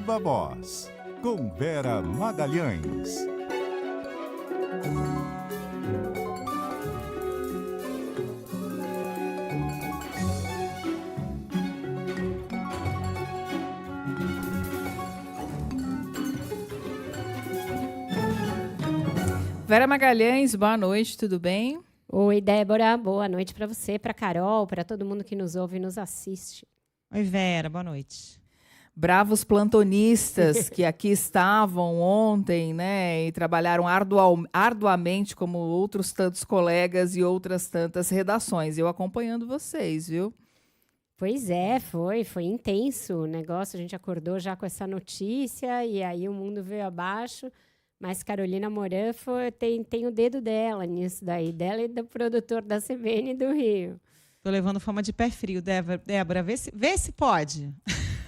Viva Voz, com Vera Magalhães. Vera Magalhães, boa noite, tudo bem? Oi, Débora, boa noite para você, para Carol, para todo mundo que nos ouve e nos assiste. Oi, Vera, boa noite. Bravos plantonistas que aqui estavam ontem, né, e trabalharam arduamente como outros tantos colegas e outras tantas redações. Eu acompanhando vocês, viu? Pois é, foi intenso o negócio. A gente acordou já com essa notícia e aí o mundo veio abaixo. Mas Carolina Moran tem o dedo dela nisso daí, dela e do produtor da CBN do Rio. Tô levando fama de pé frio, Débora, vê se pode.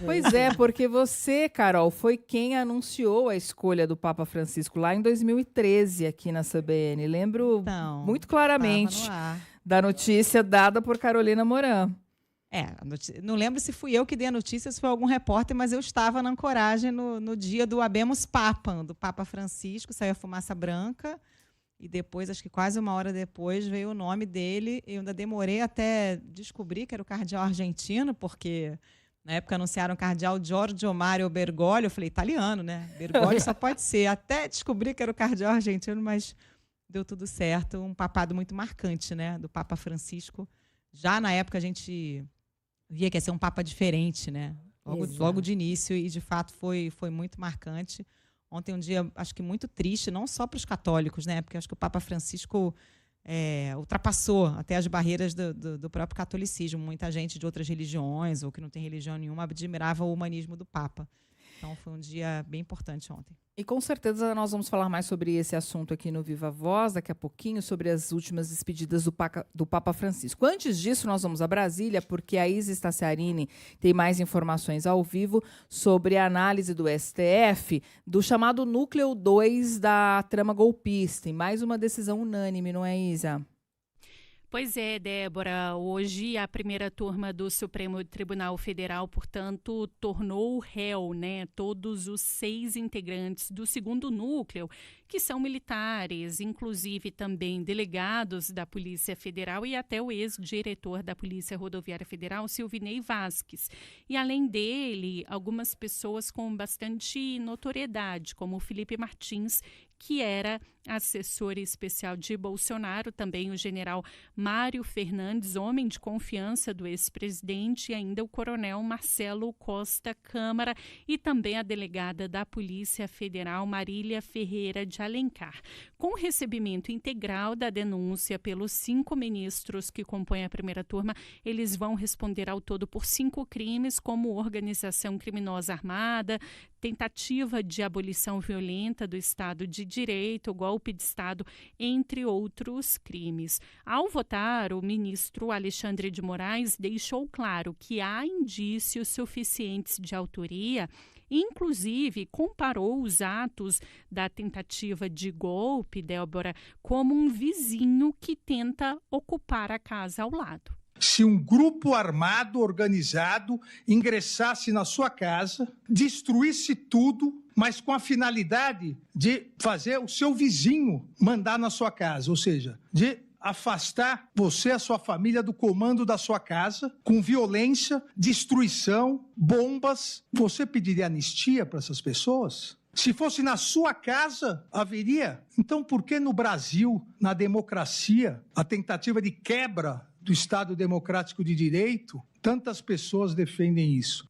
Pois é, porque você, Carol, foi quem anunciou a escolha do Papa Francisco lá em 2013 aqui na CBN. Lembro muito claramente da notícia dada por Carolina Moran. Não lembro se fui eu que dei a notícia, se foi algum repórter, mas eu estava na ancoragem no dia do Habemus Papam, do Papa Francisco, saiu a fumaça branca, e depois, acho que quase uma hora depois, veio o nome dele. Eu ainda demorei até descobrir que era o cardeal argentino, porque na época anunciaram o cardeal Giorgio Mario Bergoglio, eu falei, italiano, né? Bergoglio só pode ser. Até descobri que era o cardeal argentino, mas deu tudo certo. Um papado muito marcante, né? Do Papa Francisco. Já na época a gente via que ia ser um papa diferente, né? Logo de início, e de fato foi muito marcante. Ontem um dia, acho que muito triste, não só para os católicos, né? Porque acho que o Papa Francisco ultrapassou até as barreiras do próprio catolicismo. Muita gente de outras religiões, ou que não tem religião nenhuma, admirava o humanismo do Papa. Então foi um dia bem importante ontem. E com certeza nós vamos falar mais sobre esse assunto aqui no Viva Voz, daqui a pouquinho, sobre as últimas despedidas do Papa Francisco. Antes disso, nós vamos a Brasília, porque a Isa Staciarini tem mais informações ao vivo sobre a análise do STF do chamado Núcleo 2 da trama golpista. E mais uma decisão unânime, não é, Isa? Pois é, Débora, hoje a primeira turma do Supremo Tribunal Federal, portanto, tornou réu, né, todos os 6 integrantes do segundo núcleo, que são militares, inclusive também delegados da Polícia Federal e até o ex-diretor da Polícia Rodoviária Federal, Silvinei Vasquez. E além dele, algumas pessoas com bastante notoriedade, como o Felipe Martins, que era assessor especial de Bolsonaro, também o general Mário Fernandes, homem de confiança do ex-presidente, e ainda o coronel Marcelo Costa Câmara e também a delegada da Polícia Federal, Marília Ferreira de Alencar. Com o recebimento integral da denúncia pelos 5 ministros que compõem a primeira turma, eles vão responder ao todo por 5 crimes, como organização criminosa armada, tentativa de abolição violenta do Estado de Direito, golpe de Estado, entre outros crimes. Ao votar, o ministro Alexandre de Moraes deixou claro que há indícios suficientes de autoria, inclusive comparou os atos da tentativa de golpe, Débora, como um vizinho que tenta ocupar a casa ao lado. Se um grupo armado organizado ingressasse na sua casa, destruísse tudo, mas com a finalidade de fazer o seu vizinho mandar na sua casa, ou seja, de afastar você e a sua família do comando da sua casa, com violência, destruição, bombas, você pediria anistia para essas pessoas? Se fosse na sua casa, haveria. Então, por que no Brasil, na democracia, a tentativa de quebra do Estado Democrático de Direito, tantas pessoas defendem isso?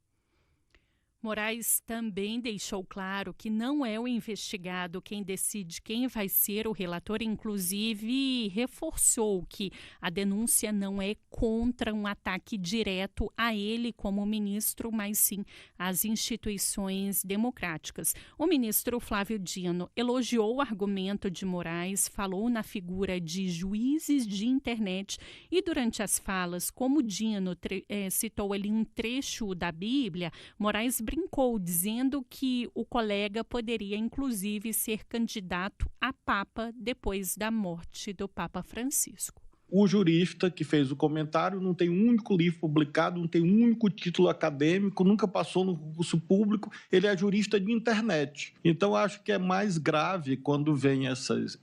Moraes também deixou claro que não é o investigado quem decide quem vai ser o relator, inclusive reforçou que a denúncia não é contra um ataque direto a ele como ministro, mas sim às instituições democráticas. O ministro Flávio Dino elogiou o argumento de Moraes, falou na figura de juízes de internet e durante as falas, como Dino citou ali um trecho da Bíblia, Moraes brincou, dizendo que o colega poderia, inclusive, ser candidato a Papa depois da morte do Papa Francisco. o jurista que fez o comentário não tem um único livro publicado, não tem um único título acadêmico, nunca passou no concurso público, ele é jurista de internet. Então, acho que é mais grave quando vem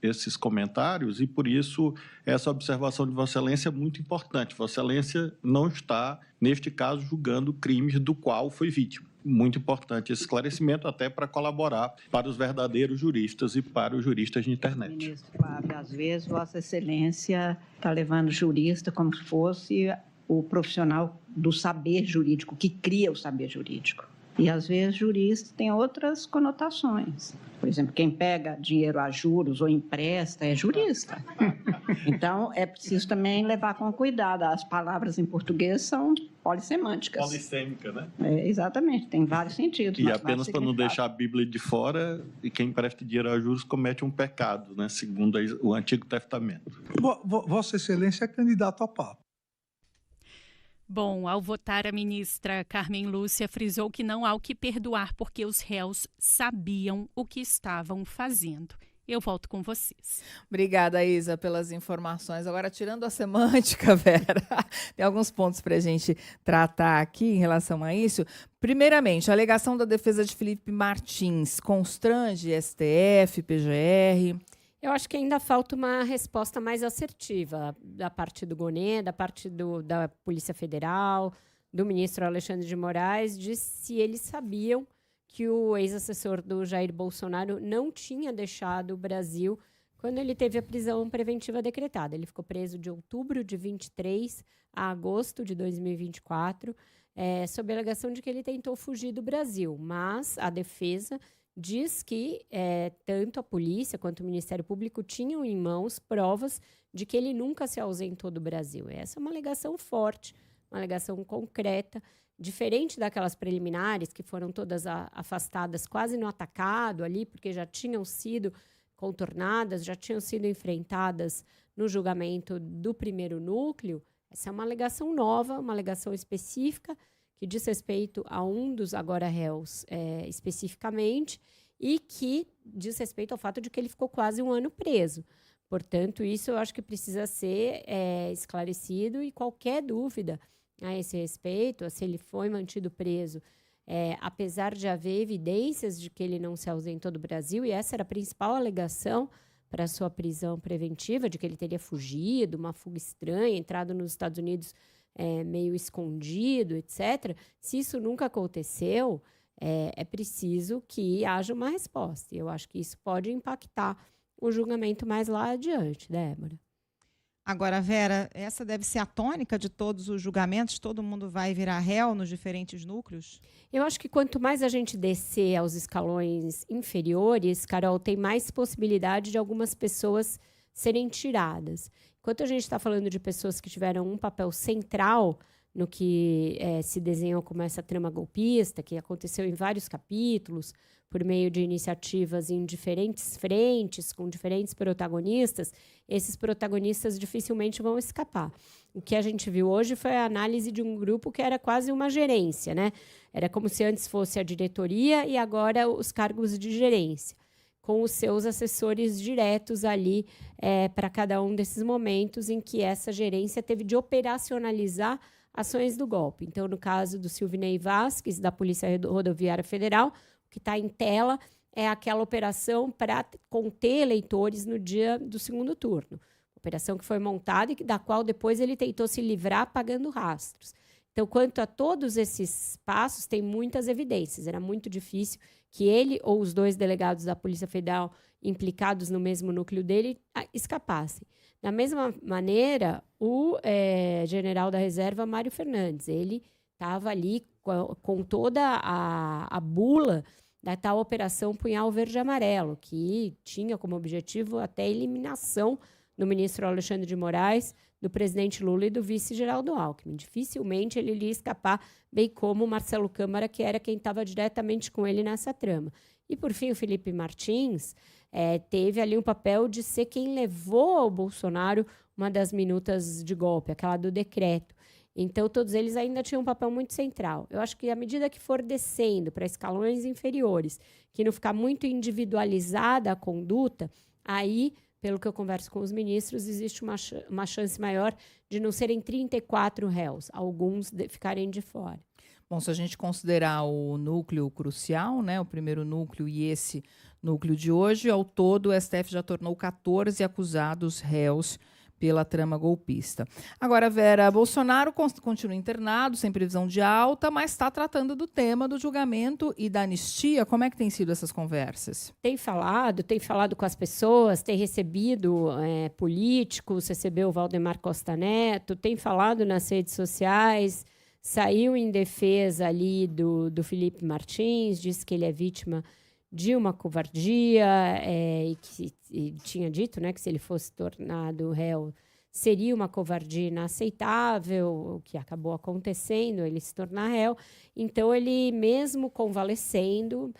esses comentários e, por isso, essa observação de Vossa Excelência é muito importante. Vossa Excelência não está, neste caso, julgando crimes do qual foi vítima. Muito importante esse esclarecimento, até para colaborar para os verdadeiros juristas e para os juristas de internet. Ministro Flávio, às vezes Vossa Excelência está levando o jurista como se fosse o profissional do saber jurídico, que cria o saber jurídico. E, às vezes, jurista tem outras conotações. Por exemplo, quem pega dinheiro a juros ou empresta é jurista. Então, é preciso também levar com cuidado. As palavras em português são polissemânticas. Polissêmica, né? Exatamente, tem vários sentidos. E apenas para não deixar a Bíblia de fora, quem empresta dinheiro a juros comete um pecado, né? Segundo o Antigo Testamento. Vossa Excelência é candidato a Papa. Bom, ao votar, a ministra Carmen Lúcia frisou que não há o que perdoar porque os réus sabiam o que estavam fazendo. Eu volto com vocês. Obrigada, Isa, pelas informações. Agora, tirando a semântica, Vera, tem alguns pontos para a gente tratar aqui em relação a isso. Primeiramente, a alegação da defesa de Felipe Martins constrange STF, PGR. Eu acho que ainda falta uma resposta mais assertiva da parte do Gonê, da parte da Polícia Federal, do ministro Alexandre de Moraes, de se eles sabiam que o ex-assessor do Jair Bolsonaro não tinha deixado o Brasil quando ele teve a prisão preventiva decretada. Ele ficou preso de outubro de 23 a agosto de 2024, sob a alegação de que ele tentou fugir do Brasil, mas a defesa diz que tanto a polícia quanto o Ministério Público tinham em mãos provas de que ele nunca se ausentou do Brasil. Essa é uma alegação forte, uma alegação concreta, diferente daquelas preliminares que foram todas afastadas quase no atacado ali, porque já tinham sido contornadas, já tinham sido enfrentadas no julgamento do primeiro núcleo. Essa é uma alegação nova, uma alegação específica, que diz respeito a um dos agora réus especificamente e que diz respeito ao fato de que ele ficou quase um ano preso. Portanto, isso eu acho que precisa ser esclarecido e qualquer dúvida a esse respeito, se ele foi mantido preso, apesar de haver evidências de que ele não se ausentou do Brasil, e essa era a principal alegação para a sua prisão preventiva, de que ele teria fugido, uma fuga estranha, entrado nos Estados Unidos meio escondido, etc. Se isso nunca aconteceu, é preciso que haja uma resposta. E eu acho que isso pode impactar o julgamento mais lá adiante, Débora. Agora, Vera, essa deve ser a tônica de todos os julgamentos? Todo mundo vai virar réu nos diferentes núcleos? Eu acho que quanto mais a gente descer aos escalões inferiores, Carol, tem mais possibilidade de algumas pessoas serem tiradas. Enquanto a gente está falando de pessoas que tiveram um papel central no que se desenhou como essa trama golpista, que aconteceu em vários capítulos, por meio de iniciativas em diferentes frentes, com diferentes protagonistas, esses protagonistas dificilmente vão escapar. O que a gente viu hoje foi a análise de um grupo que era quase uma gerência, né? Era como se antes fosse a diretoria e agora os cargos de gerência, com os seus assessores diretos ali para cada um desses momentos em que essa gerência teve de operacionalizar ações do golpe. Então, no caso do Silvinei Vasquez, da Polícia Rodoviária Federal, o que está em tela é aquela operação para conter eleitores no dia do segundo turno. Operação que foi montada e da qual depois ele tentou se livrar apagando rastros. Então, quanto a todos esses passos, tem muitas evidências. Era muito difícil que ele ou os dois delegados da Polícia Federal implicados no mesmo núcleo dele escapassem. Da mesma maneira, o general da reserva, Mário Fernandes, ele estava ali com toda a bula da tal Operação Punhal Verde e Amarelo, que tinha como objetivo até a eliminação do ministro Alexandre de Moraes, do presidente Lula e do vice-Geraldo Alckmin. Dificilmente ele iria escapar, bem como o Marcelo Câmara, que era quem estava diretamente com ele nessa trama. E, por fim, o Felipe Martins teve ali um papel de ser quem levou ao Bolsonaro uma das minutas de golpe, aquela do decreto. Então, todos eles ainda tinham um papel muito central. Eu acho que, à medida que for descendo para escalões inferiores, que não ficar muito individualizada a conduta, aí pelo que eu converso com os ministros, existe uma chance maior de não serem 34 réus, alguns ficarem de fora. Bom, se a gente considerar o núcleo crucial, né, o primeiro núcleo e esse núcleo de hoje, ao todo o STF já tornou 14 acusados réus pela trama golpista. Agora, Vera, Bolsonaro continua internado, sem previsão de alta, mas está tratando do tema do julgamento e da anistia. Como é que têm sido essas conversas? Tem falado com as pessoas, tem recebido políticos, recebeu o Valdemar Costa Neto, tem falado nas redes sociais, saiu em defesa ali do Felipe Martins, disse que ele é vítima de uma covardia e tinha dito, né, que se ele fosse tornado réu seria uma covardia inaceitável, o que acabou acontecendo, ele se tornar réu. Então, ele, mesmo convalescendo,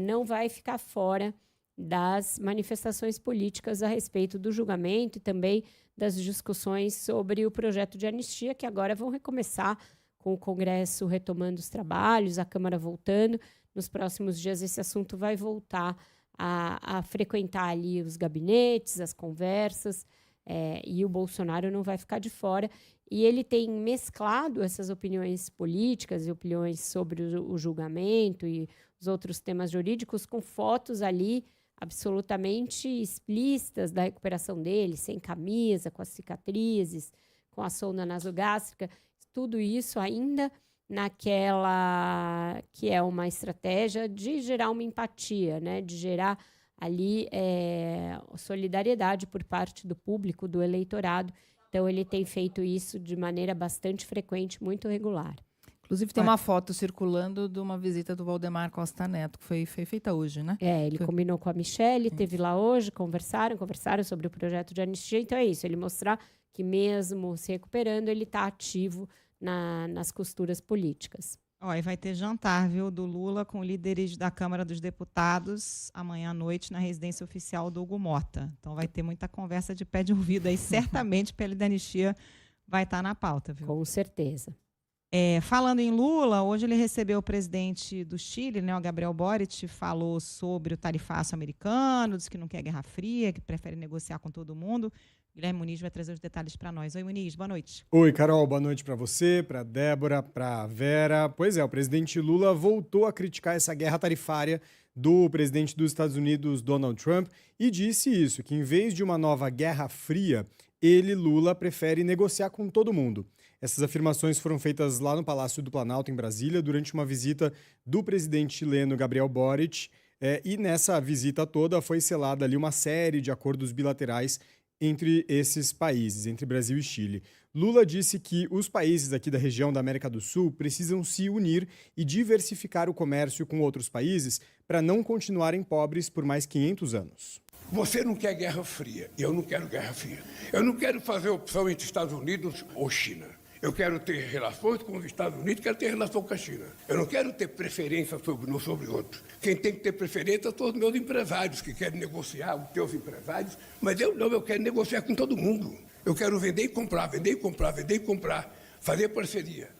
não vai ficar fora das manifestações políticas a respeito do julgamento e também das discussões sobre o projeto de anistia, que agora vão recomeçar com o Congresso retomando os trabalhos, a Câmara voltando. Nos próximos dias, esse assunto vai voltar a frequentar ali os gabinetes, as conversas, e o Bolsonaro não vai ficar de fora. E ele tem mesclado essas opiniões políticas e opiniões sobre o julgamento e os outros temas jurídicos com fotos ali absolutamente explícitas da recuperação dele, sem camisa, com as cicatrizes, com a sonda nasogástrica. Tudo isso ainda naquela que é uma estratégia de gerar uma empatia, né? De gerar ali solidariedade por parte do público, do eleitorado. Então, ele tem feito isso de maneira bastante frequente, muito regular. Inclusive, tem uma foto circulando de uma visita do Valdemar Costa Neto, que foi feita hoje, né? Ele combinou com a Michelle, teve lá hoje, conversaram sobre o projeto de anistia. Então, é isso, ele mostrar que mesmo se recuperando, ele está ativo nas costuras políticas. E vai ter jantar, viu, do Lula com líderes da Câmara dos Deputados amanhã à noite na residência oficial do Hugo Mota. Então vai ter muita conversa de pé de ouvido aí. Certamente a PL da anistia vai estar na pauta, viu? Com certeza. Falando em Lula, hoje ele recebeu o presidente do Chile, né, o Gabriel Boric, falou sobre o tarifaço americano, disse que não quer guerra fria, que prefere negociar com todo mundo. Guilherme Muniz vai trazer os detalhes para nós. Oi, Muniz, boa noite. Oi, Carol, boa noite para você, para Débora, para Vera. Pois é, o presidente Lula voltou a criticar essa guerra tarifária do presidente dos Estados Unidos, Donald Trump, e disse isso, que em vez de uma nova guerra fria, ele, Lula, prefere negociar com todo mundo. Essas afirmações foram feitas lá no Palácio do Planalto, em Brasília, durante uma visita do presidente chileno Gabriel Boric, e nessa visita toda foi selada ali uma série de acordos bilaterais entre esses países, entre Brasil e Chile. Lula disse que os países aqui da região da América do Sul precisam se unir e diversificar o comércio com outros países para não continuarem pobres por mais 500 anos. Você não quer guerra fria, eu não quero guerra fria. Eu não quero fazer opção entre Estados Unidos ou China. Eu quero ter relações com os Estados Unidos, quero ter relação com a China. Eu não quero ter preferência sobre um sobre outro. Quem tem que ter preferência são os meus empresários, que querem negociar com os teus empresários, mas eu quero negociar com todo mundo. Eu quero vender e comprar, vender e comprar, vender e comprar, fazer parceria.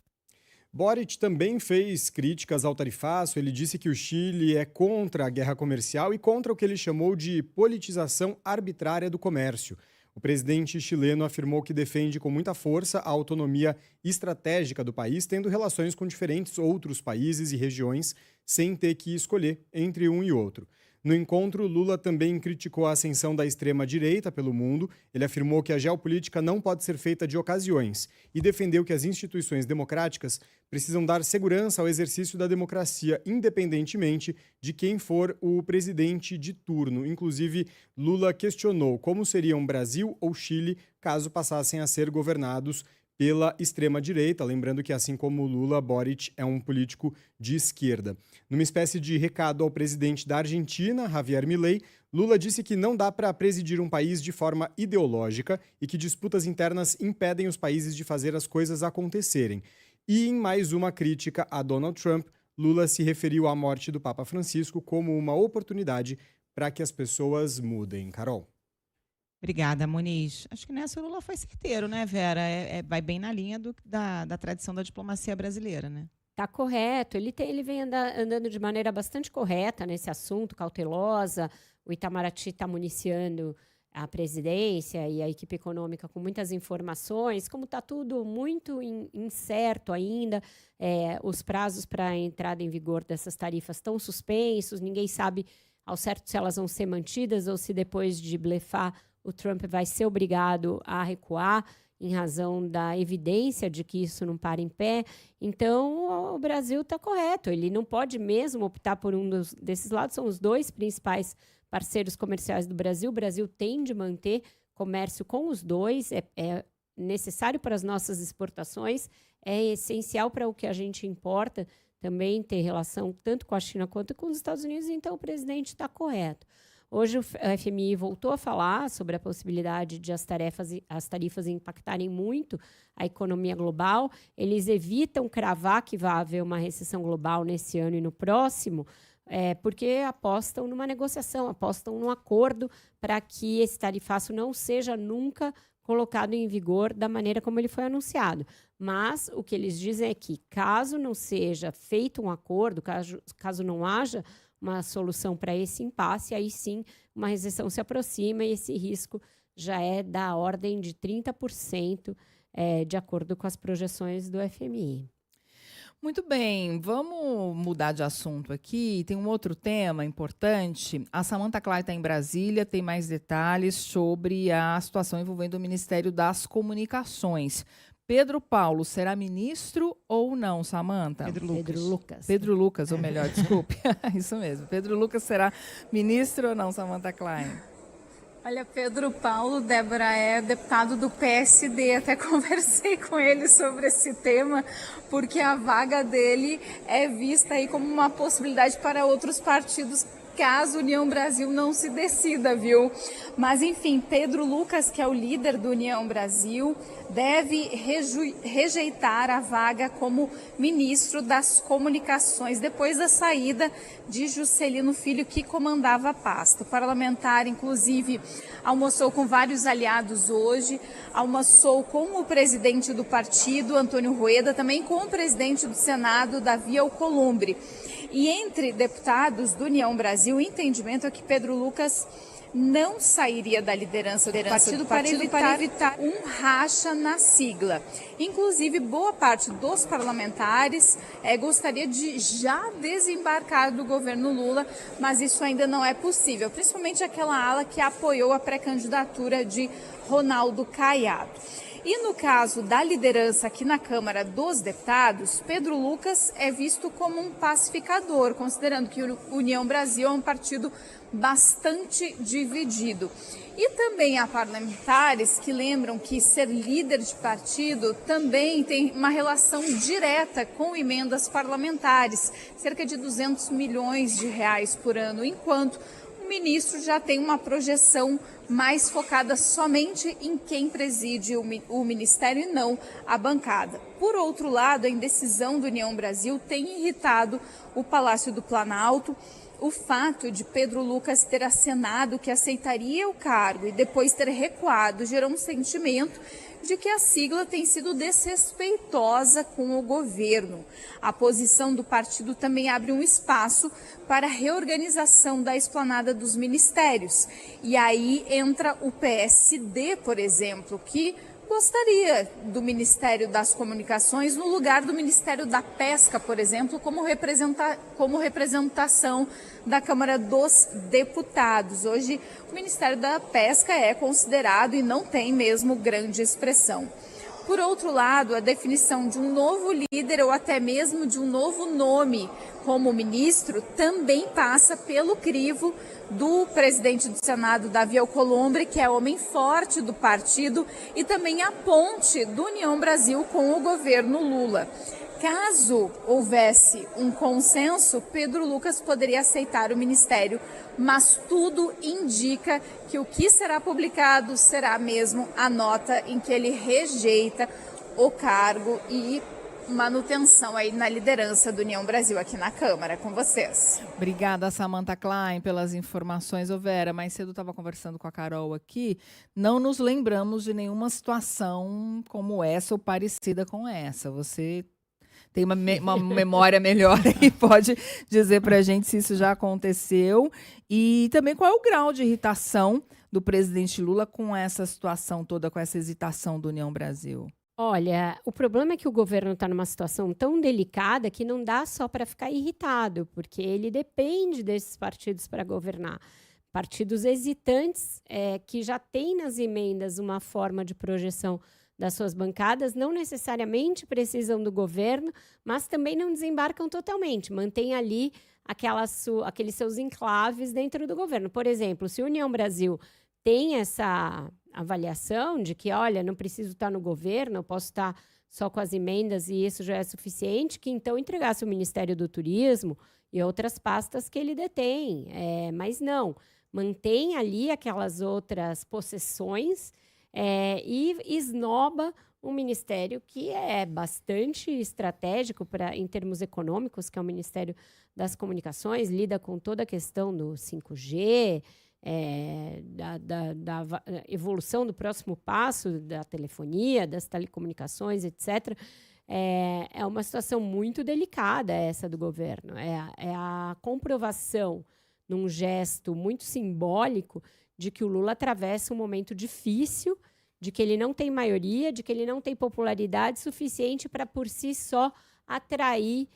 Boric também fez críticas ao tarifaço. Ele disse que o Chile é contra a guerra comercial e contra o que ele chamou de politização arbitrária do comércio. O presidente chileno afirmou que defende com muita força a autonomia estratégica do país, tendo relações com diferentes outros países e regiões, sem ter que escolher entre um e outro. No encontro, Lula também criticou a ascensão da extrema-direita pelo mundo. Ele afirmou que a geopolítica não pode ser feita de ocasiões e defendeu que as instituições democráticas precisam dar segurança ao exercício da democracia, independentemente de quem for o presidente de turno. Inclusive, Lula questionou como seriam Brasil ou Chile caso passassem a ser governados pela extrema-direita, lembrando que, assim como Lula, Boric é um político de esquerda. Numa espécie de recado ao presidente da Argentina, Javier Milei, Lula disse que não dá para presidir um país de forma ideológica e que disputas internas impedem os países de fazer as coisas acontecerem. E em mais uma crítica a Donald Trump, Lula se referiu à morte do Papa Francisco como uma oportunidade para que as pessoas mudem. Carol. Obrigada, Muniz. Acho que nessa o Lula foi certeiro, né, Vera? Vai bem na linha da tradição da diplomacia brasileira, né? Está correto. Ele vem andando de maneira bastante correta nesse assunto, cautelosa. O Itamaraty está municiando a presidência e a equipe econômica com muitas informações, como está tudo muito incerto ainda, os prazos para a entrada em vigor dessas tarifas estão suspensos, ninguém sabe ao certo se elas vão ser mantidas ou se depois de blefar o Trump vai ser obrigado a recuar em razão da evidência de que isso não para em pé. Então, o Brasil está correto, ele não pode mesmo optar por desses lados, são os dois principais parceiros comerciais do Brasil. O Brasil tem de manter comércio com os dois, é necessário para as nossas exportações, é essencial para o que a gente importa também ter relação tanto com a China quanto com os Estados Unidos, então o presidente está correto. Hoje o FMI voltou a falar sobre a possibilidade de as tarifas impactarem muito a economia global. Eles evitam cravar que vai haver uma recessão global nesse ano e no próximo, porque apostam numa negociação, apostam num acordo para que esse tarifaço não seja nunca colocado em vigor da maneira como ele foi anunciado. Mas o que eles dizem é que, caso não seja feito um acordo, caso não haja uma solução para esse impasse, aí sim uma recessão se aproxima e esse risco já é da ordem de 30%, de acordo com as projeções do FMI. Muito bem, vamos mudar de assunto aqui. Tem um outro tema importante. A Samantha Klein está em Brasília, tem mais detalhes sobre a situação envolvendo o Ministério das Comunicações. Pedro Paulo será ministro ou não, Samantha? Pedro Lucas. Pedro Lucas, ou melhor, desculpe. Isso mesmo. Pedro Lucas será ministro ou não, Samantha Klein? Olha, Pedro Paulo, Débora, é deputado do PSD, até conversei com ele sobre esse tema, porque a vaga dele é vista aí como uma possibilidade para outros partidos, caso União Brasil não se decida, viu? Mas, enfim, Pedro Lucas, que é o líder do União Brasil, deve rejeitar a vaga como ministro das Comunicações, depois da saída de Juscelino Filho, que comandava a pasta. O parlamentar, inclusive, almoçou com vários aliados hoje, almoçou com o presidente do partido, Antônio Rueda, também com o presidente do Senado, Davi Alcolumbre. E entre deputados do União Brasil, o entendimento é que Pedro Lucas não sairia da liderança do partido para evitar um racha na sigla. Inclusive, boa parte dos parlamentares gostaria de já desembarcar do governo Lula, mas isso ainda não é possível, principalmente aquela ala que apoiou a pré-candidatura de Ronaldo Caiado. E no caso da liderança aqui na Câmara dos Deputados, Pedro Lucas é visto como um pacificador, considerando que o União Brasil é um partido bastante dividido. E também há parlamentares que lembram que ser líder de partido também tem uma relação direta com emendas parlamentares, cerca de 200 milhões de reais por ano, enquanto o ministro já tem uma projeção mais focada somente em quem preside o ministério e não a bancada. Por outro lado, a indecisão do União Brasil tem irritado o Palácio do Planalto. O fato de Pedro Lucas ter acenado que aceitaria o cargo e depois ter recuado gerou um sentimento de que a sigla tem sido desrespeitosa com o governo. A posição do partido também abre um espaço para a reorganização da esplanada dos ministérios. E aí entra o PSD, por exemplo, que gostaria do Ministério das Comunicações no lugar do Ministério da Pesca, por exemplo, como representação da Câmara dos Deputados. Hoje, o Ministério da Pesca é considerado e não tem mesmo grande expressão. Por outro lado, a definição de um novo líder ou até mesmo de um novo nome como ministro também passa pelo crivo do presidente do Senado, Davi Alcolumbre, que é homem forte do partido e também a ponte do União Brasil com o governo Lula. Caso houvesse um consenso, Pedro Lucas poderia aceitar o ministério, mas tudo indica que o que será publicado será mesmo a nota em que ele rejeita o cargo e manutenção aí na liderança do União Brasil aqui na Câmara. Com vocês. Obrigada, Samantha Klein, pelas informações. Ô Vera, mais cedo eu estava conversando com a Carol aqui, não nos lembramos de nenhuma situação como essa ou parecida com essa. Você tem uma memória melhor e pode dizer para a gente se isso já aconteceu e também qual é o grau de irritação do presidente Lula com essa situação toda, com essa hesitação do União Brasil? Olha, o problema é que o governo está numa situação tão delicada que não dá só para ficar irritado, porque ele depende desses partidos para governar. Partidos hesitantes, que já têm nas emendas uma forma de projeção das suas bancadas, não necessariamente precisam do governo, mas também não desembarcam totalmente, mantém ali aqueles seus enclaves dentro do governo. Por exemplo, se a União Brasil tem essa avaliação de que, olha, não preciso estar no governo, eu posso estar só com as emendas e isso já é suficiente, que então entregasse o Ministério do Turismo e outras pastas que ele detém. Mas não, mantém ali aquelas outras possessões e esnoba um ministério que é bastante estratégico em termos econômicos, que é o Ministério das Comunicações, lida com toda a questão do 5G, da evolução do próximo passo da telefonia, das telecomunicações, etc. É uma situação muito delicada essa do governo. É a comprovação, num gesto muito simbólico, de que o Lula atravessa um momento difícil, de que ele não tem maioria, de que ele não tem popularidade suficiente para, por si só, atrair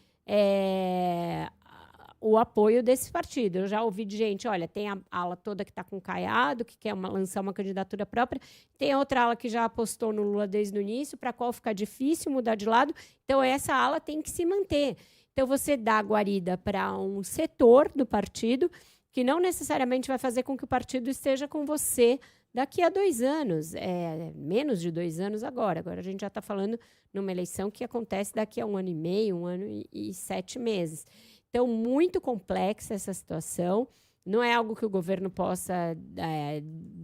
o apoio desse partido. Eu já ouvi de gente, olha, tem a ala toda que está com o Caiado, que quer lançar uma candidatura própria, tem a outra ala que já apostou no Lula desde o início, para a qual fica difícil mudar de lado, então essa ala tem que se manter. Então você dá guarida para um setor do partido que não necessariamente vai fazer com que o partido esteja com você daqui a 2 anos, menos de 2 anos agora. Agora a gente já está falando numa eleição que acontece daqui a 1 ano e meio, 1 ano e 7 meses. Então, muito complexa essa situação. Não é algo que o governo possa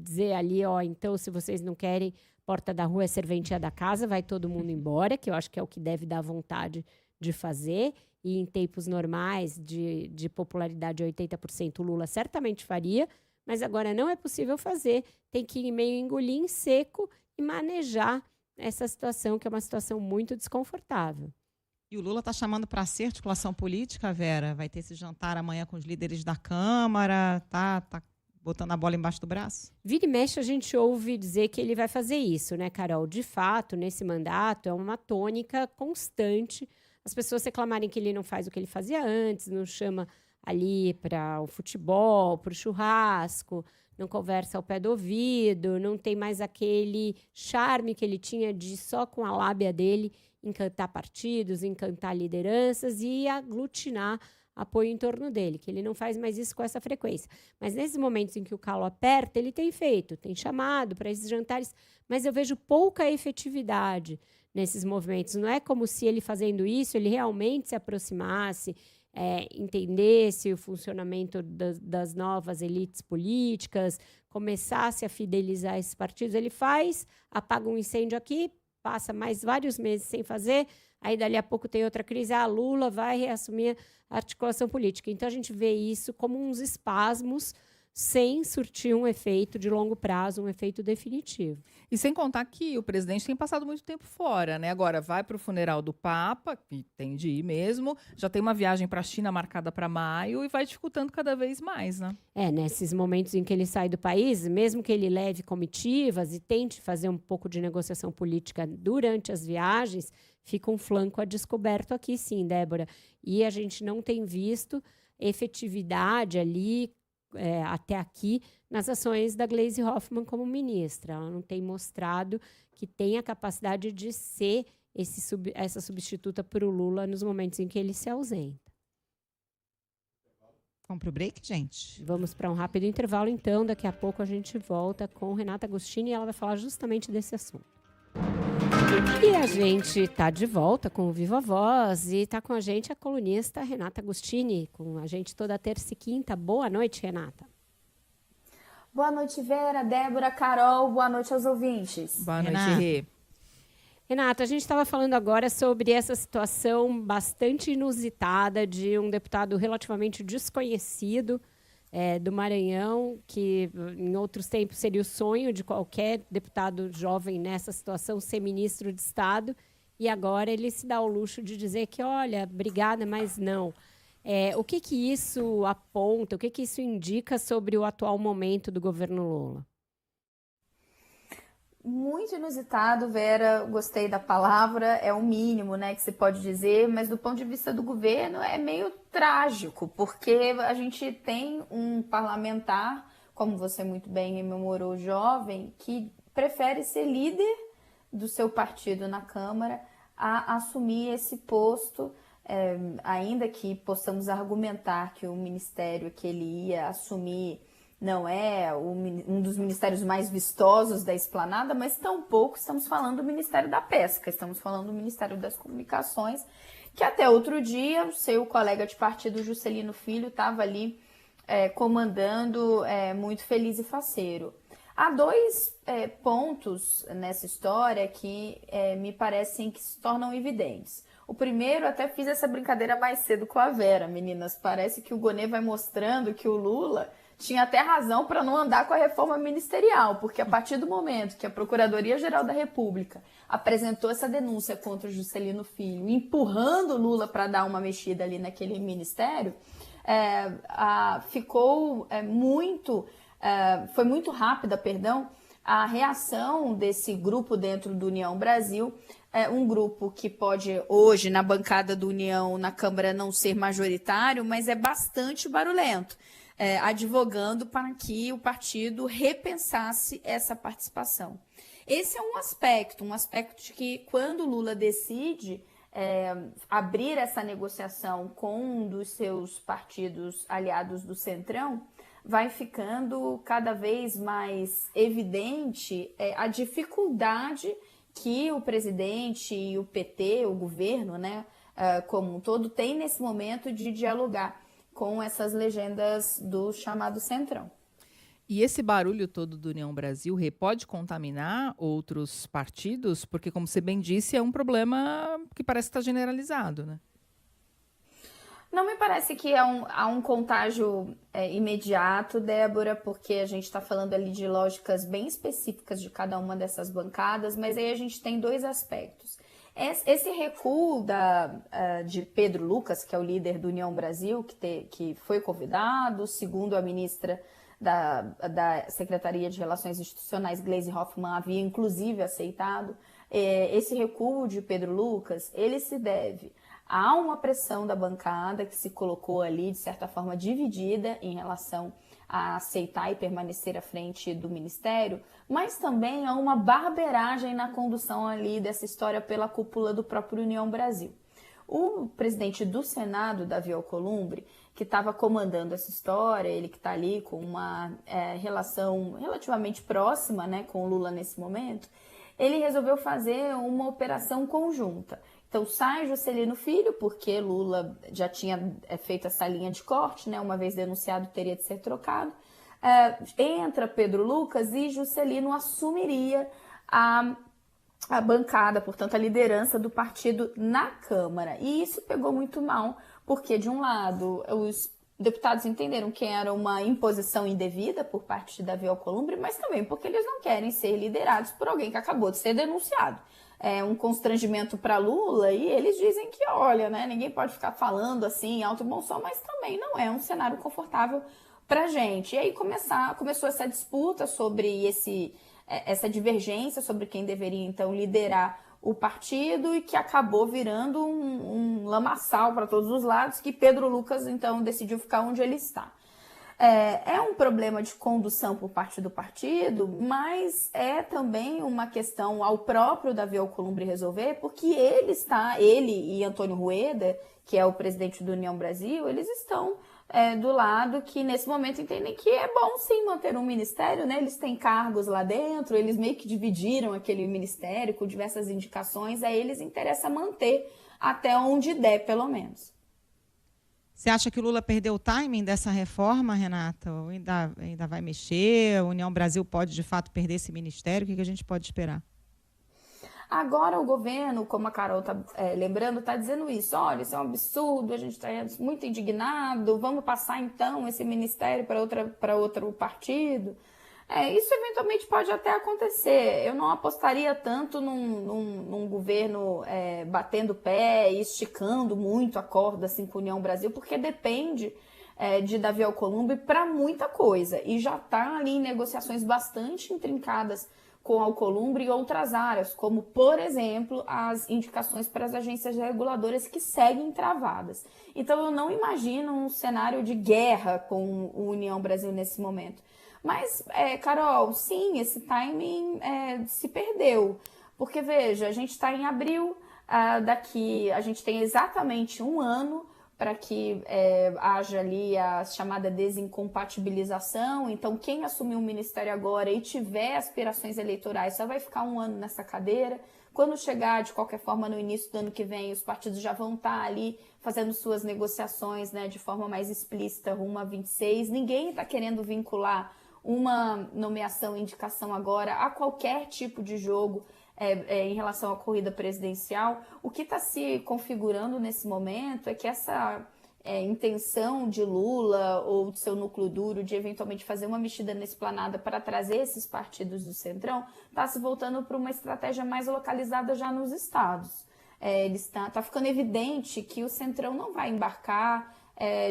dizer ali, então, se vocês não querem, porta da rua é serventia da casa, vai todo mundo embora, que eu acho que é o que deve dar vontade de fazer. E em tempos normais, de popularidade de 80%, o Lula certamente faria, mas agora não é possível fazer. Tem que meio engolir em seco e manejar essa situação, que é uma situação muito desconfortável. E o Lula está chamando para ser articulação política, Vera? Vai ter esse jantar amanhã com os líderes da Câmara? Tá botando a bola embaixo do braço? Vira e mexe, a gente ouve dizer que ele vai fazer isso, né, Carol? De fato, nesse mandato, é uma tônica constante. As pessoas reclamarem que ele não faz o que ele fazia antes, não chama ali para o futebol, para o churrasco, não conversa ao pé do ouvido, não tem mais aquele charme que ele tinha de só com a lábia dele encantar partidos, encantar lideranças e aglutinar apoio em torno dele, que ele não faz mais isso com essa frequência. Mas nesses momentos em que o calo aperta, ele tem feito, tem chamado para esses jantares, mas eu vejo pouca efetividade nesses movimentos. Não é como se ele fazendo isso, ele realmente se aproximasse, entendesse o funcionamento das novas elites políticas, começasse a fidelizar esses partidos. Ele faz, apaga um incêndio aqui, passa mais vários meses sem fazer, aí dali a pouco tem outra crise, Lula vai reassumir a articulação política. Então a gente vê isso como uns espasmos sem surtir um efeito de longo prazo, um efeito definitivo. E sem contar que o presidente tem passado muito tempo fora, né? Agora vai para o funeral do Papa, que tem de ir mesmo, já tem uma viagem para a China marcada para maio e vai dificultando cada vez mais, né? Nesses momentos em que ele sai do país, mesmo que ele leve comitivas e tente fazer um pouco de negociação política durante as viagens, fica um flanco a descoberto aqui, sim, Débora. E a gente não tem visto efetividade ali, até aqui, nas ações da Gleisi Hoffmann como ministra. Ela não tem mostrado que tem a capacidade de ser essa substituta para o Lula nos momentos em que ele se ausenta. Vamos para o break, gente? Vamos para um rápido intervalo, então. Daqui a pouco a gente volta com Renata Agostini e ela vai falar justamente desse assunto. E a gente está de volta com o Viva Voz e está com a gente a colunista Renata Agostini, com a gente toda terça e quinta. Boa noite, Renata. Boa noite, Vera, Débora, Carol, boa noite aos ouvintes. Boa noite, Rê. Renata, a gente estava falando agora sobre essa situação bastante inusitada de um deputado relativamente desconhecido do Maranhão, que em outros tempos seria o sonho de qualquer deputado jovem nessa situação ser ministro de Estado, e agora ele se dá o luxo de dizer que, olha, obrigada, mas não. O que isso aponta, o que isso indica sobre o atual momento do governo Lula? muito inusitado, Vera, gostei da palavra, é o mínimo, né, que se pode dizer, mas do ponto de vista do governo é meio trágico, porque a gente tem um parlamentar, como você muito bem rememorou, jovem, que prefere ser líder do seu partido na Câmara a assumir esse posto, ainda que possamos argumentar que o ministério que ele ia assumir não é um dos ministérios mais vistosos da esplanada, mas tampouco estamos falando do Ministério da Pesca, estamos falando do Ministério das Comunicações, que até outro dia o seu colega de partido, Juscelino Filho, estava ali comandando muito feliz e faceiro. Há dois pontos nessa história que me parecem que se tornam evidentes. O primeiro, até fiz essa brincadeira mais cedo com a Vera, meninas, parece que o Gonê vai mostrando que o Lula tinha até razão para não andar com a reforma ministerial, porque a partir do momento que a Procuradoria-Geral da República apresentou essa denúncia contra o Juscelino Filho, empurrando o Lula para dar uma mexida ali naquele ministério, foi muito rápida, a reação desse grupo dentro do União Brasil, um grupo que pode hoje na bancada do União, na Câmara, não ser majoritário, mas é bastante barulhento. Advogando para que o partido repensasse essa participação. Esse é um aspecto de que quando Lula decide abrir essa negociação com um dos seus partidos aliados do Centrão, vai ficando cada vez mais evidente a dificuldade que o presidente e o PT, o governo, né, como um todo, tem nesse momento de dialogar com essas legendas do chamado Centrão. E esse barulho todo do União Brasil pode contaminar outros partidos? Porque, como você bem disse, é um problema que parece que está generalizado, né? Não me parece que há um contágio imediato, Débora, porque a gente está falando ali de lógicas bem específicas de cada uma dessas bancadas, mas aí a gente tem dois aspectos. Esse recuo de Pedro Lucas, que é o líder do União Brasil, que foi convidado, segundo a ministra da Secretaria de Relações Institucionais, Gleisi Hoffmann, havia inclusive aceitado, esse recuo de Pedro Lucas, ele se deve a uma pressão da bancada que se colocou ali, de certa forma, dividida em relação a aceitar e permanecer à frente do Ministério, mas também a uma barbeiragem na condução ali dessa história pela cúpula do próprio União Brasil. O presidente do Senado, Davi Alcolumbre, que estava comandando essa história, ele que está ali com uma relação relativamente próxima, né, com o Lula nesse momento, ele resolveu fazer uma operação conjunta. Então sai Juscelino Filho, porque Lula já tinha feito essa linha de corte, né, uma vez denunciado teria de ser trocado. Entra Pedro Lucas e Juscelino assumiria a bancada, portanto a liderança do partido na Câmara. E isso pegou muito mal, porque de um lado os deputados entenderam que era uma imposição indevida por parte de Davi Alcolumbre, mas também porque eles não querem ser liderados por alguém que acabou de ser denunciado. É um constrangimento para Lula e eles dizem que, olha, né, ninguém pode ficar falando assim, alto e bom som, mas também não é um cenário confortável para a gente. E aí começou essa disputa sobre essa divergência sobre quem deveria, então, liderar o partido e que acabou virando um lamaçal para todos os lados, que Pedro Lucas, então, decidiu ficar onde ele está. É um problema de condução por parte do partido, mas é também uma questão ao próprio Davi Alcolumbre resolver, porque ele e Antônio Rueda, que é o presidente do União Brasil, eles estão do lado que nesse momento entendem que é bom sim manter um ministério, né? Eles têm cargos lá dentro, eles meio que dividiram aquele ministério com diversas indicações, a eles interessa manter até onde der, pelo menos. Você acha que o Lula perdeu o timing dessa reforma, Renata? Ou ainda vai mexer? A União Brasil pode, de fato, perder esse ministério? O que a gente pode esperar? Agora o governo, como a Carol está lembrando, está dizendo isso. Olha, isso é um absurdo, a gente está muito indignado, vamos passar então esse ministério para outro partido. Isso eventualmente pode até acontecer. Eu não apostaria tanto num governo batendo o pé e esticando muito a corda assim, com a União Brasil, porque depende de Davi Alcolumbre para muita coisa. E já está ali em negociações bastante intrincadas com Alcolumbre e outras áreas, como, por exemplo, as indicações para as agências reguladoras que seguem travadas. Então, eu não imagino um cenário de guerra com o União Brasil nesse momento. Mas, Carol, sim, esse timing se perdeu. Porque, veja, a gente está em abril, daqui a gente tem exatamente um ano para que haja ali a chamada desincompatibilização. Então, quem assumir o ministério agora e tiver aspirações eleitorais só vai ficar um ano nessa cadeira. Quando chegar, de qualquer forma, no início do ano que vem, os partidos já vão estar ali fazendo suas negociações, né, de forma mais explícita rumo a 26. Ninguém está querendo vincular uma nomeação, indicação agora a qualquer tipo de jogo em relação à corrida presidencial. O que está se configurando nesse momento é que essa intenção de Lula ou do seu núcleo duro de eventualmente fazer uma mexida na esplanada para trazer esses partidos do Centrão está se voltando para uma estratégia mais localizada já nos estados. Está ficando evidente que o Centrão não vai embarcar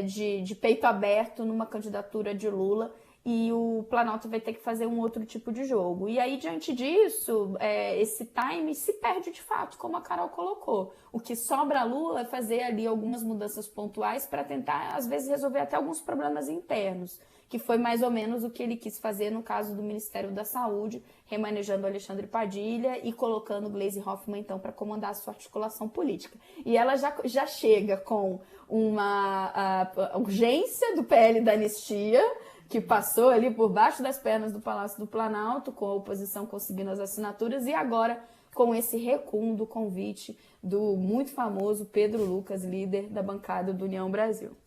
de peito aberto numa candidatura de Lula, e o Planalto vai ter que fazer um outro tipo de jogo. E aí, diante disso, esse time se perde de fato, como a Carol colocou. O que sobra a Lula é fazer ali algumas mudanças pontuais para tentar, às vezes, resolver até alguns problemas internos, que foi mais ou menos o que ele quis fazer no caso do Ministério da Saúde, remanejando Alexandre Padilha e colocando Gleisi Hoffmann, então, para comandar a sua articulação política. E ela já chega com uma urgência do PL da anistia, que passou ali por baixo das pernas do Palácio do Planalto, com a oposição conseguindo as assinaturas, e agora com esse recuo do convite do muito famoso Pedro Lucas, líder da bancada do União Brasil.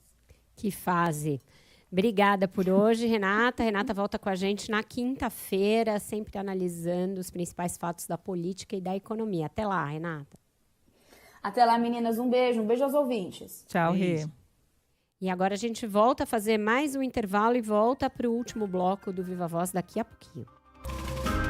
Que fase. Obrigada por hoje, Renata. Renata volta com a gente na quinta-feira, sempre analisando os principais fatos da política e da economia. Até lá, Renata. Até lá, meninas. Um beijo aos ouvintes. Tchau, Rê. E agora a gente volta a fazer mais um intervalo e volta para o último bloco do Viva Voz daqui a pouquinho.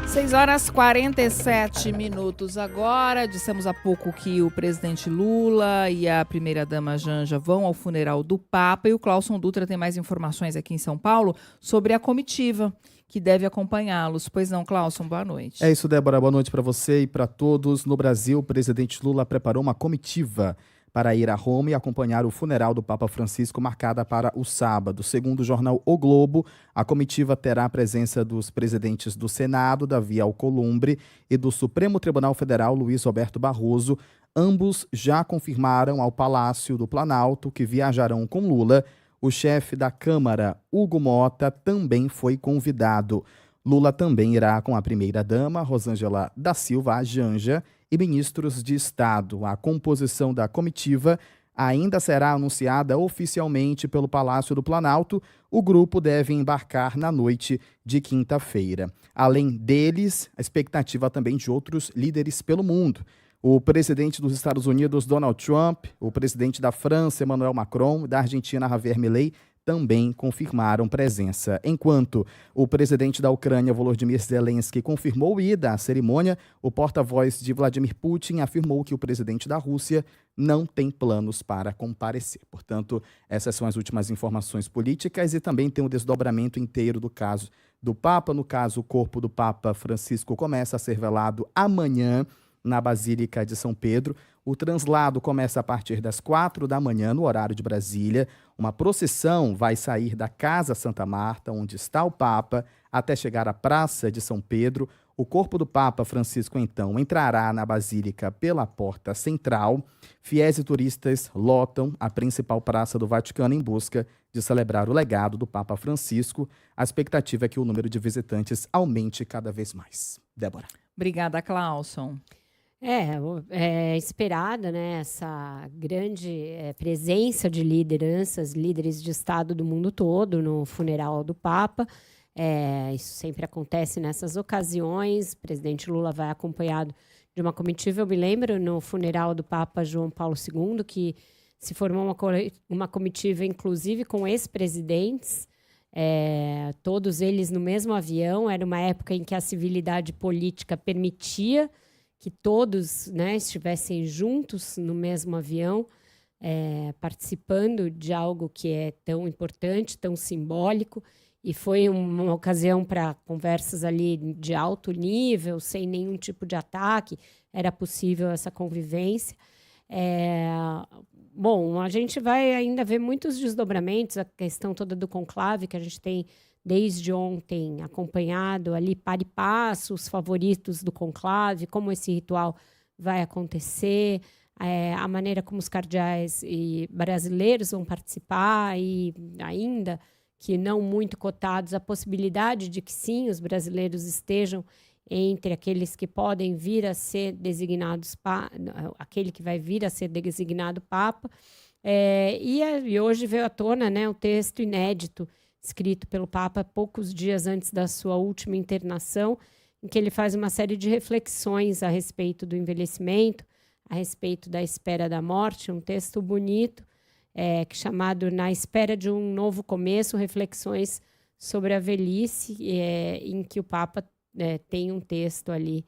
6h47 agora. Dissemos há pouco que o presidente Lula e a primeira-dama Janja vão ao funeral do Papa, e o Cláuson Dutra tem mais informações aqui em São Paulo sobre a comitiva que deve acompanhá-los. Pois não, Cláuson, boa noite. É isso, Débora. Boa noite para você e para todos. No Brasil, o presidente Lula preparou uma comitiva para ir a Roma e acompanhar o funeral do Papa Francisco, marcada para o sábado. Segundo o jornal O Globo, a comitiva terá a presença dos presidentes do Senado, Davi Alcolumbre, e do Supremo Tribunal Federal, Luiz Roberto Barroso. Ambos já confirmaram ao Palácio do Planalto que viajarão com Lula. O chefe da Câmara, Hugo Mota, também foi convidado. Lula também irá com a primeira-dama, Rosângela da Silva, a Janja, e ministros de Estado. A composição da comitiva ainda será anunciada oficialmente pelo Palácio do Planalto. O grupo deve embarcar na noite de quinta-feira. Além deles, a expectativa também de outros líderes pelo mundo. O presidente dos Estados Unidos, Donald Trump, o presidente da França, Emmanuel Macron, e da Argentina, Javier Milei, também confirmaram presença. Enquanto o presidente da Ucrânia, Volodymyr Zelensky, confirmou ida à cerimônia, o porta-voz de Vladimir Putin afirmou que o presidente da Rússia não tem planos para comparecer. Portanto, essas são as últimas informações políticas, e também tem o desdobramento inteiro do caso do Papa. No caso, o corpo do Papa Francisco começa a ser velado amanhã na Basílica de São Pedro. O translado começa a partir das 4 da manhã, no horário de Brasília. Uma procissão vai sair da Casa Santa Marta, onde está o Papa, até chegar à Praça de São Pedro. O corpo do Papa Francisco, então, entrará na Basílica pela porta central. Fiéis e turistas lotam a principal praça do Vaticano em busca de celebrar o legado do Papa Francisco. A expectativa é que o número de visitantes aumente cada vez mais. Débora. Obrigada, Cláuson. É esperada, né, essa grande presença de líderes de Estado do mundo todo no funeral do Papa. Isso sempre acontece nessas ocasiões. O presidente Lula vai acompanhado de uma comitiva. Eu me lembro no funeral do Papa João Paulo II que se formou uma comitiva, inclusive com ex-presidentes, todos eles no mesmo avião. Era uma época em que a civilidade política permitia que todos, né, estivessem juntos no mesmo avião, participando de algo que é tão importante, tão simbólico, e foi uma ocasião para conversas ali de alto nível, sem nenhum tipo de ataque, era possível essa convivência. Bom, a gente vai ainda ver muitos desdobramentos, a questão toda do conclave, que a gente tem desde ontem acompanhado ali par e passo os favoritos do conclave, como esse ritual vai acontecer, a maneira como os cardeais e brasileiros vão participar e ainda que não muito cotados, a possibilidade de que sim, os brasileiros estejam entre aqueles que podem vir a ser designados, aquele que vai vir a ser designado Papa. E hoje veio à tona, né, o texto inédito escrito pelo Papa poucos dias antes da sua última internação, em que ele faz uma série de reflexões a respeito do envelhecimento, a respeito da espera da morte, um texto bonito, chamado Na Espera de um Novo Começo, reflexões sobre a velhice, em que o Papa tem um texto ali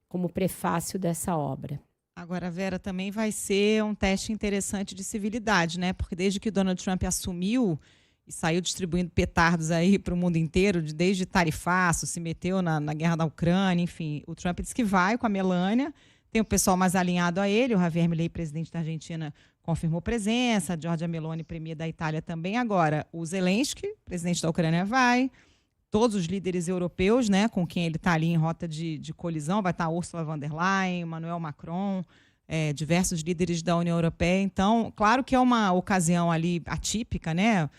como prefácio dessa obra. Agora, Vera, também vai ser um teste interessante de civilidade, né? Porque desde que Donald Trump assumiu e saiu distribuindo petardos aí para o mundo inteiro, desde tarifaço, se meteu na guerra da Ucrânia, enfim, o Trump disse que vai com a Melania, tem o pessoal mais alinhado a ele, o Javier Milei, presidente da Argentina, confirmou presença, a Giorgia Meloni, premier da Itália, também. Agora, o Zelensky, presidente da Ucrânia, vai. Todos os líderes europeus, né, com quem ele está ali em rota de colisão, vai estar Ursula von der Leyen, Emmanuel Macron, diversos líderes da União Europeia. Então, claro que é uma ocasião ali atípica, né?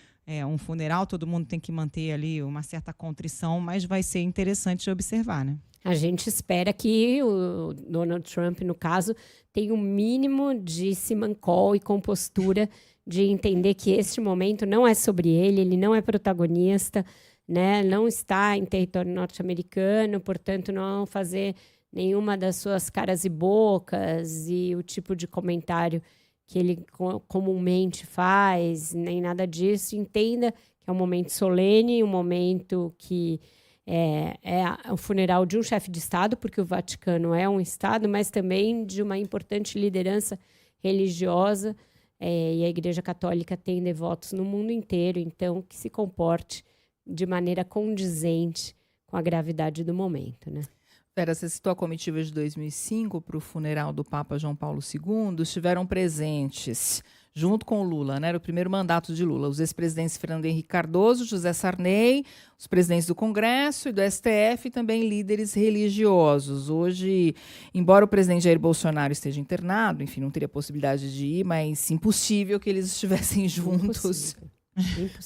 Um funeral, todo mundo tem que manter ali uma certa contrição, mas vai ser interessante de observar, né? A gente espera que o Donald Trump, no caso, tenha um mínimo de simancol e compostura de entender que este momento não é sobre ele não é protagonista, né? Não está em território norte-americano, portanto, não fazer nenhuma das suas caras e bocas e o tipo de comentário que ele comumente faz, nem nada disso. Entenda que é um momento solene, um momento que é o funeral de um chefe de Estado, porque o Vaticano é um Estado, mas também de uma importante liderança religiosa, e a Igreja Católica tem devotos no mundo inteiro, então que se comporte de maneira condizente com a gravidade do momento, né? Vera, você citou a comitiva de 2005 para o funeral do Papa João Paulo II. Estiveram presentes, junto com o Lula, né? Era o primeiro mandato de Lula, os ex-presidentes Fernando Henrique Cardoso, José Sarney, os presidentes do Congresso e do STF e também líderes religiosos. Hoje, embora o presidente Jair Bolsonaro esteja internado, enfim, não teria possibilidade de ir, mas impossível que eles estivessem juntos.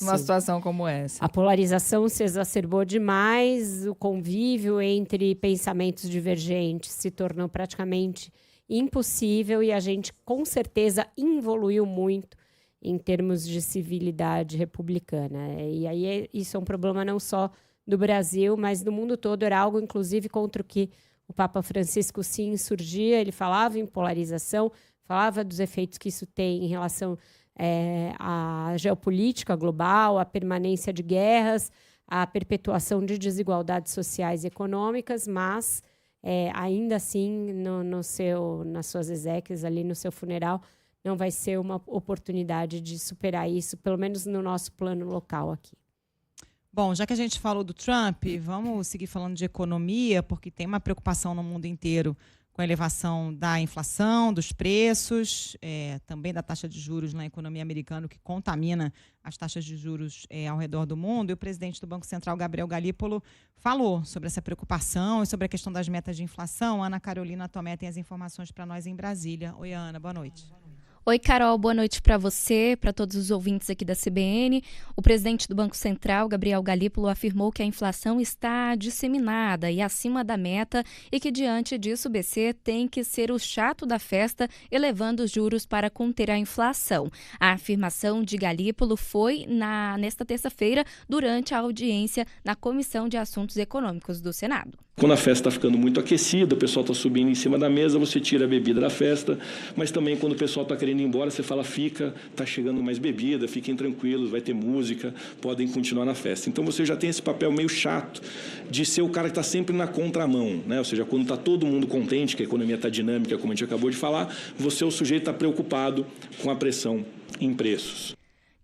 Numa situação como essa. A polarização se exacerbou demais, o convívio entre pensamentos divergentes se tornou praticamente impossível e a gente, com certeza, evoluiu muito em termos de civilidade republicana. E aí isso é um problema não só do Brasil, mas do mundo todo. Era algo, inclusive, contra o que o Papa Francisco se insurgia. Ele falava em polarização, falava dos efeitos que isso tem em relação a geopolítica global, a permanência de guerras, a perpetuação de desigualdades sociais e econômicas, mas ainda assim, nas suas exéquias, ali no seu funeral, não vai ser uma oportunidade de superar isso, pelo menos no nosso plano local aqui. Bom, já que a gente falou do Trump, vamos seguir falando de economia, porque tem uma preocupação no mundo inteiro com a elevação da inflação, dos preços, também da taxa de juros na economia americana, que contamina as taxas de juros ao redor do mundo. E o presidente do Banco Central, Gabriel Galípolo, falou sobre essa preocupação e sobre a questão das metas de inflação. Ana Carolina Tomé tem as informações para nós em Brasília. Oi, Ana, boa noite. Oi, Carol, boa noite para você, para todos os ouvintes aqui da CBN. O presidente do Banco Central, Gabriel Galípolo, afirmou que a inflação está disseminada e acima da meta e que, diante disso, o BC tem que ser o chato da festa, elevando os juros para conter a inflação. A afirmação de Galípolo foi nesta terça-feira, durante a audiência na Comissão de Assuntos Econômicos do Senado. Quando a festa está ficando muito aquecida, o pessoal está subindo em cima da mesa, você tira a bebida da festa, mas também quando o pessoal está querendo ir embora, você fala, está chegando mais bebida, fiquem tranquilos, vai ter música, podem continuar na festa. Então você já tem esse papel meio chato de ser o cara que está sempre na contramão, né? Ou seja, quando está todo mundo contente, que a economia está dinâmica, como a gente acabou de falar, você é o sujeito que está preocupado com a pressão em preços.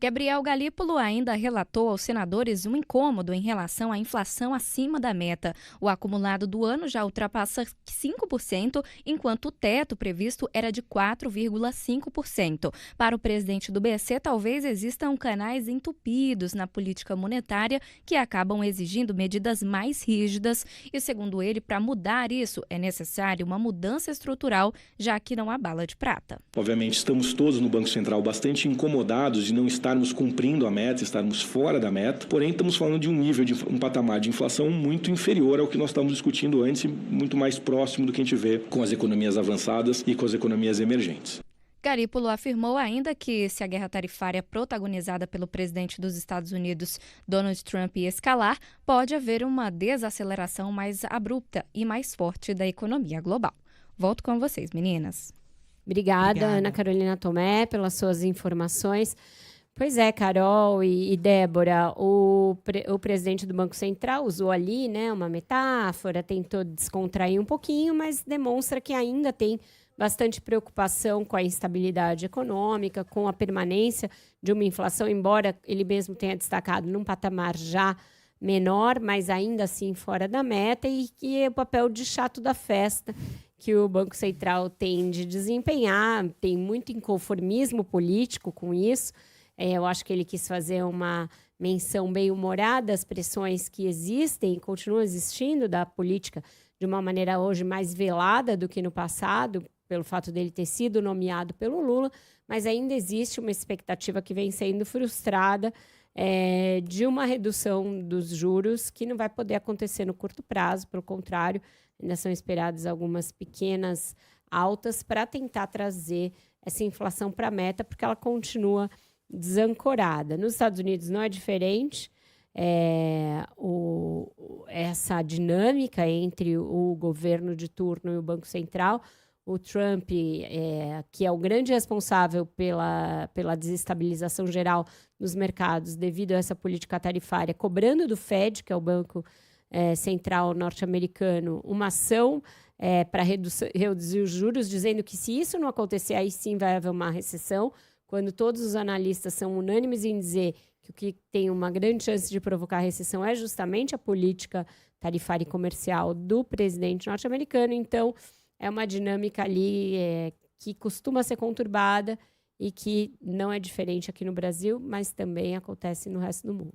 Gabriel Galípolo ainda relatou aos senadores um incômodo em relação à inflação acima da meta. O acumulado do ano já ultrapassa 5%, enquanto o teto previsto era de 4,5%. Para o presidente do BC, talvez existam canais entupidos na política monetária que acabam exigindo medidas mais rígidas e, segundo ele, para mudar isso é necessário uma mudança estrutural, já que não há bala de prata. Obviamente, estamos todos no Banco Central bastante incomodados de não estarmos cumprindo a meta, estarmos fora da meta, porém estamos falando de um patamar de inflação muito inferior ao que nós estávamos discutindo antes e muito mais próximo do que a gente vê com as economias avançadas e com as economias emergentes. Galípolo afirmou ainda que, se a guerra tarifária protagonizada pelo presidente dos Estados Unidos, Donald Trump, escalar, pode haver uma desaceleração mais abrupta e mais forte da economia global. Volto com vocês, meninas. Obrigada, Ana Carolina Tomé, pelas suas informações. Pois é, Carol e Débora, o presidente do Banco Central usou ali, né, uma metáfora, tentou descontrair um pouquinho, mas demonstra que ainda tem bastante preocupação com a instabilidade econômica, com a permanência de uma inflação, embora ele mesmo tenha destacado num patamar já menor, mas ainda assim fora da meta, e que é o papel de chato da festa que o Banco Central tem de desempenhar, tem muito inconformismo político com isso. Eu acho que ele quis fazer uma menção bem humorada às pressões que existem e continuam existindo da política de uma maneira hoje mais velada do que no passado, pelo fato dele ter sido nomeado pelo Lula, mas ainda existe uma expectativa que vem sendo frustrada de uma redução dos juros que não vai poder acontecer no curto prazo, pelo contrário, ainda são esperadas algumas pequenas altas para tentar trazer essa inflação para a meta, porque ela continua desancorada. Nos Estados Unidos não é diferente. Essa dinâmica entre o governo de turno e o Banco Central. O Trump, que é o grande responsável pela desestabilização geral nos mercados devido a essa política tarifária, cobrando do Fed, que é o Banco Central norte-americano, uma ação para reduzir os juros, dizendo que se isso não acontecer, aí sim vai haver uma recessão, quando todos os analistas são unânimes em dizer que o que tem uma grande chance de provocar recessão é justamente a política tarifária e comercial do presidente norte-americano. Então, é uma dinâmica ali que costuma ser conturbada e que não é diferente aqui no Brasil, mas também acontece no resto do mundo.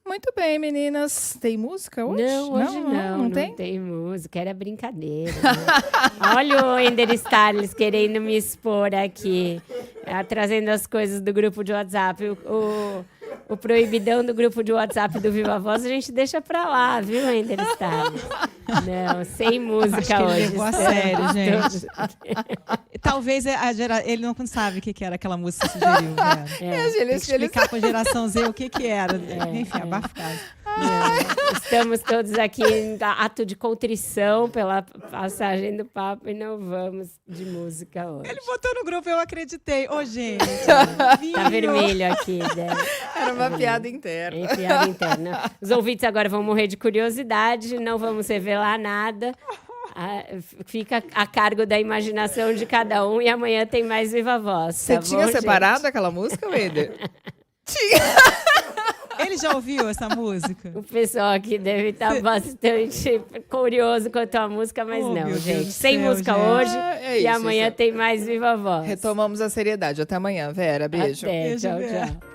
Muito bem, meninas. Tem música hoje? Não, hoje não tem? Tem música, era brincadeira. Né? Olha o Ender Starles querendo me expor aqui, trazendo as coisas do grupo de WhatsApp. O proibidão do grupo de WhatsApp do Viva Voz a gente deixa pra lá, viu, Ender Starles? Não, sem música acho que ele hoje. levou a sério, gente. Talvez ele não sabe o que era aquela música que sugeriu. Tem que explicar para a geração Z o que era. Enfim, abafado. Estamos todos aqui em ato de contrição pela passagem do papo e não vamos de música hoje. Ele botou no grupo, eu acreditei. Ô, gente. Tá vermelho aqui, né? Era uma piada interna. É piada interna. Os ouvintes agora vão morrer de curiosidade, não vamos revelar nada. Fica a cargo da imaginação de cada um e amanhã tem mais Viva Voz. Você tinha separado aquela música, Wender? Tinha. Ele já ouviu essa música? O pessoal aqui deve estar bastante curioso quanto à música, mas não, gente. Sem música hoje e amanhã tem mais Viva Voz. Retomamos a seriedade. Até amanhã, Vera. Beijo. Até, tchau, tchau.